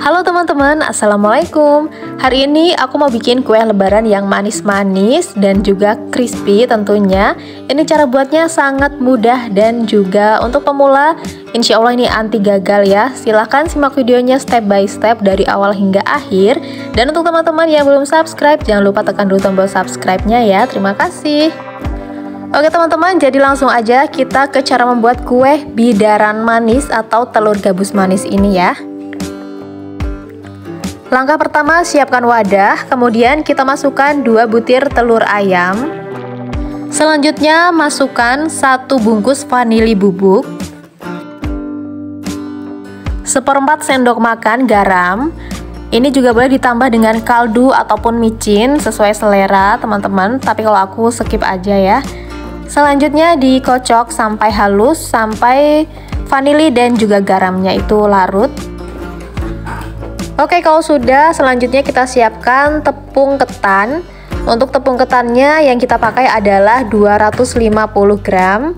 Halo teman-teman, Assalamualaikum. Hari ini aku mau bikin kue lebaran yang manis-manis dan juga crispy tentunya. Ini cara buatnya sangat mudah dan juga untuk pemula insya Allah ini anti gagal ya. Silahkan simak videonya step by step dari awal hingga akhir. Dan untuk teman-teman yang belum subscribe, jangan lupa tekan dulu tombol subscribe-nya ya. Terima kasih. Oke teman-teman, jadi langsung aja kita ke cara membuat kue bidaran manis atau telur gabus manis ini ya. Langkah pertama, siapkan wadah, kemudian kita masukkan 2 butir telur ayam. Selanjutnya masukkan 1 bungkus vanili bubuk, 1/4 sendok makan garam. Ini juga boleh ditambah dengan kaldu ataupun micin sesuai selera teman-teman, tapi kalau aku skip aja ya. Selanjutnya dikocok sampai halus, sampai vanili dan juga garamnya itu larut. Oke, kalau sudah, selanjutnya kita siapkan tepung ketan. Untuk tepung ketannya yang kita pakai adalah 250 gram.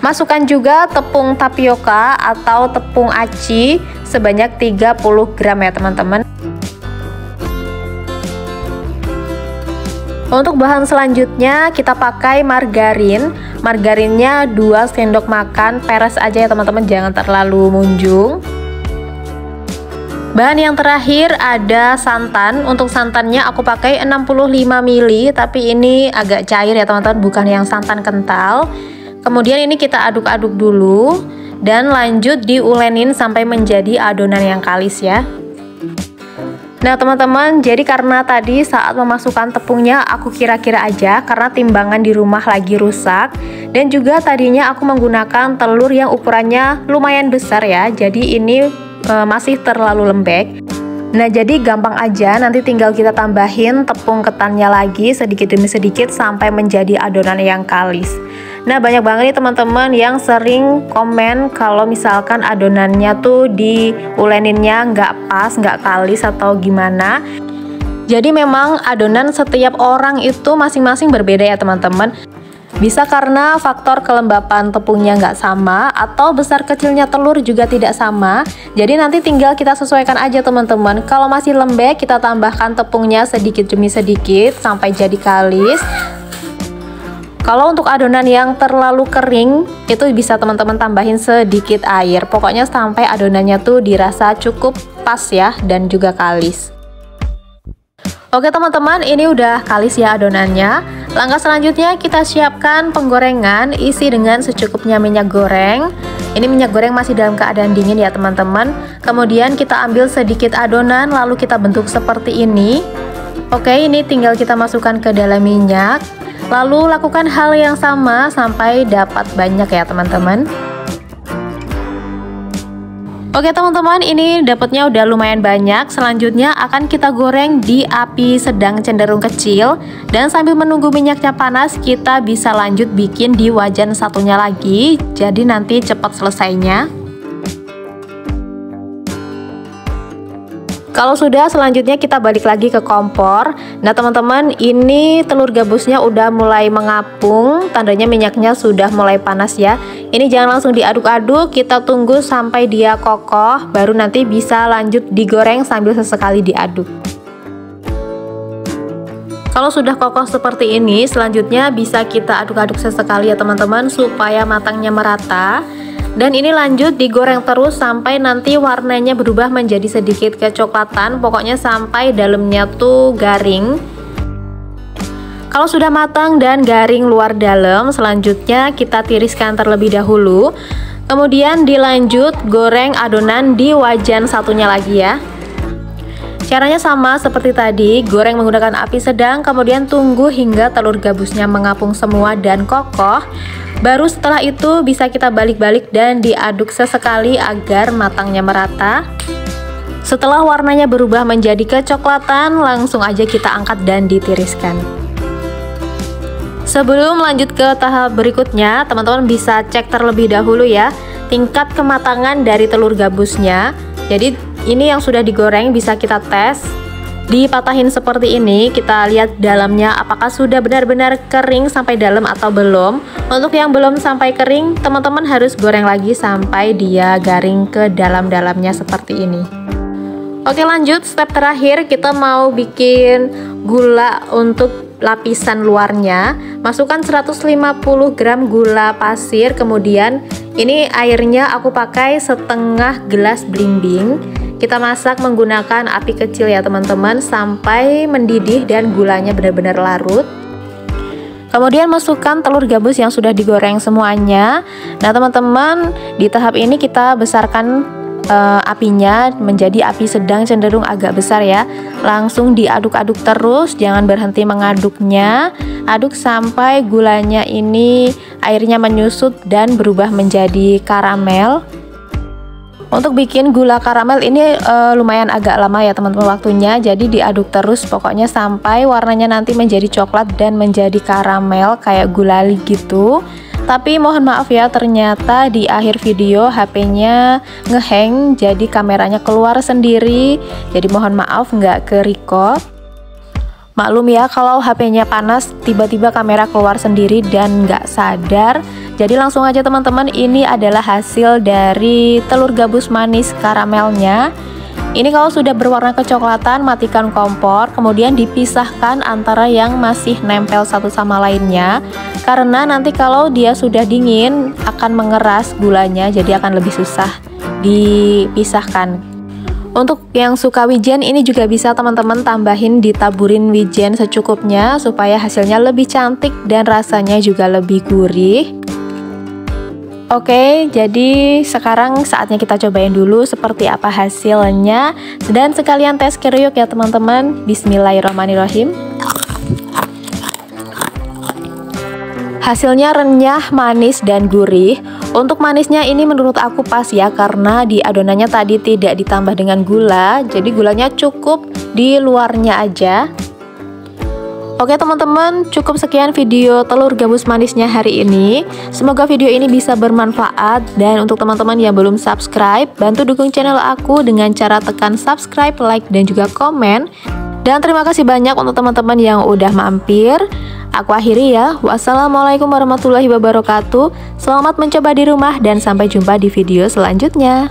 Masukkan juga tepung tapioka atau tepung aci sebanyak 30 gram ya teman-teman. Untuk bahan selanjutnya kita pakai margarin. Margarinnya 2 sendok makan, peres aja ya teman-teman, jangan terlalu munjung. Bahan yang terakhir ada santan. Untuk santannya aku pakai 65 ml, tapi ini agak cair ya teman-teman, bukan yang santan kental. Kemudian ini kita aduk-aduk dulu dan lanjut diulenin sampai menjadi adonan yang kalis ya. Nah teman-teman, jadi karena tadi saat memasukkan tepungnya aku kira-kira aja karena timbangan di rumah lagi rusak, dan juga tadinya aku menggunakan telur yang ukurannya lumayan besar ya, jadi ini masih terlalu lembek. Nah jadi gampang aja, nanti tinggal kita tambahin tepung ketannya lagi sedikit demi sedikit sampai menjadi adonan yang kalis. Nah banyak banget nih teman-teman yang sering komen kalau misalkan adonannya tuh diuleninnya nggak pas, nggak kalis atau gimana. Jadi memang adonan setiap orang itu masing-masing berbeda ya teman-teman. Bisa karena faktor kelembapan tepungnya nggak sama, atau besar kecilnya telur juga tidak sama. Jadi nanti tinggal kita sesuaikan aja teman-teman. Kalau masih lembek, kita tambahkan tepungnya sedikit demi sedikit sampai jadi kalis. Kalau untuk adonan yang terlalu kering, itu bisa teman-teman tambahin sedikit air. Pokoknya sampai adonannya tuh dirasa cukup pas ya, dan juga kalis. Oke teman-teman, ini udah kalis ya adonannya. Langkah selanjutnya kita siapkan penggorengan, isi dengan secukupnya minyak goreng. Ini minyak goreng masih dalam keadaan dingin ya teman-teman. Kemudian kita ambil sedikit adonan lalu kita bentuk seperti ini. Oke, ini tinggal kita masukkan ke dalam minyak. Lalu lakukan hal yang sama sampai dapat banyak ya teman-teman. Oke teman-teman, ini dapatnya udah lumayan banyak. Selanjutnya akan kita goreng di api sedang cenderung kecil. Dan sambil menunggu minyaknya panas, kita bisa lanjut bikin di wajan satunya lagi. Jadi nanti cepat selesainya. Kalau sudah, selanjutnya kita balik lagi ke kompor. Nah teman-teman, ini telur gabusnya udah mulai mengapung, tandanya minyaknya sudah mulai panas ya. Ini jangan langsung diaduk-aduk, kita tunggu sampai dia kokoh, baru nanti bisa lanjut digoreng sambil sesekali diaduk. Kalau sudah kokoh seperti ini, selanjutnya bisa kita aduk-aduk sesekali ya teman-teman, supaya matangnya merata. Dan ini lanjut digoreng terus sampai nanti warnanya berubah menjadi sedikit kecoklatan, pokoknya sampai dalamnya tuh garing. Kalau sudah matang dan garing luar dalam, selanjutnya kita tiriskan terlebih dahulu. Kemudian dilanjut goreng adonan di wajan satunya lagi ya. Caranya sama seperti tadi, goreng menggunakan api sedang, kemudian tunggu hingga telur gabusnya mengapung semua dan kokoh. Baru setelah itu bisa kita balik-balik dan diaduk sesekali agar matangnya merata. Setelah warnanya berubah menjadi kecoklatan, langsung aja kita angkat dan ditiriskan. Sebelum lanjut ke tahap berikutnya, teman-teman bisa cek terlebih dahulu ya tingkat kematangan dari telur gabusnya. Jadi ini yang sudah digoreng bisa kita tes. Dipatahin seperti ini, kita lihat dalamnya apakah sudah benar-benar kering sampai dalam atau belum. Untuk yang belum sampai kering, teman-teman harus goreng lagi sampai dia garing ke dalam-dalamnya seperti ini. Oke, lanjut step terakhir, kita mau bikin gula untuk lapisan luarnya. Masukkan 150 gram gula pasir, kemudian ini airnya aku pakai setengah gelas blimbing. Kita masak menggunakan api kecil ya teman-teman, sampai mendidih dan gulanya benar-benar larut. Kemudian masukkan telur gabus yang sudah digoreng semuanya. Nah teman-teman, di tahap ini kita besarkan apinya menjadi api sedang, cenderung agak besar ya. Langsung diaduk-aduk terus, jangan berhenti mengaduknya. Aduk sampai gulanya ini airnya menyusut dan berubah menjadi karamel. Untuk bikin gula karamel ini lumayan agak lama ya teman-teman waktunya, jadi diaduk terus pokoknya sampai warnanya nanti menjadi coklat dan menjadi karamel kayak gulali gitu. Tapi mohon maaf ya, ternyata di akhir video HP-nya ngehang, jadi kameranya keluar sendiri. Jadi mohon maaf nggak ke record. Maklum ya kalau HP-nya panas tiba-tiba kamera keluar sendiri dan nggak sadar. Jadi langsung aja teman-teman, ini adalah hasil dari telur gabus manis karamelnya. Ini kalau sudah berwarna kecoklatan, matikan kompor, kemudian dipisahkan antara yang masih nempel satu sama lainnya. Karena nanti kalau dia sudah dingin akan mengeras gulanya, jadi akan lebih susah dipisahkan. Untuk yang suka wijen, ini juga bisa teman-teman tambahin, ditaburin wijen secukupnya supaya hasilnya lebih cantik dan rasanya juga lebih gurih. Oke, jadi sekarang saatnya kita cobain dulu seperti apa hasilnya. Dan sekalian tes kriuk ya teman-teman. Bismillahirrahmanirrahim. Hasilnya renyah, manis, dan gurih. Untuk manisnya ini menurut aku pas ya, karena di adonannya tadi tidak ditambah dengan gula. Jadi gulanya cukup di luarnya aja. Oke teman-teman, cukup sekian video telur gabus manisnya hari ini. Semoga video ini bisa bermanfaat. Dan untuk teman-teman yang belum subscribe, bantu dukung channel aku dengan cara tekan subscribe, like, dan juga komen. Dan terima kasih banyak untuk teman-teman yang udah mampir. Aku akhiri ya. Wassalamualaikum warahmatullahi wabarakatuh. Selamat mencoba di rumah dan sampai jumpa di video selanjutnya.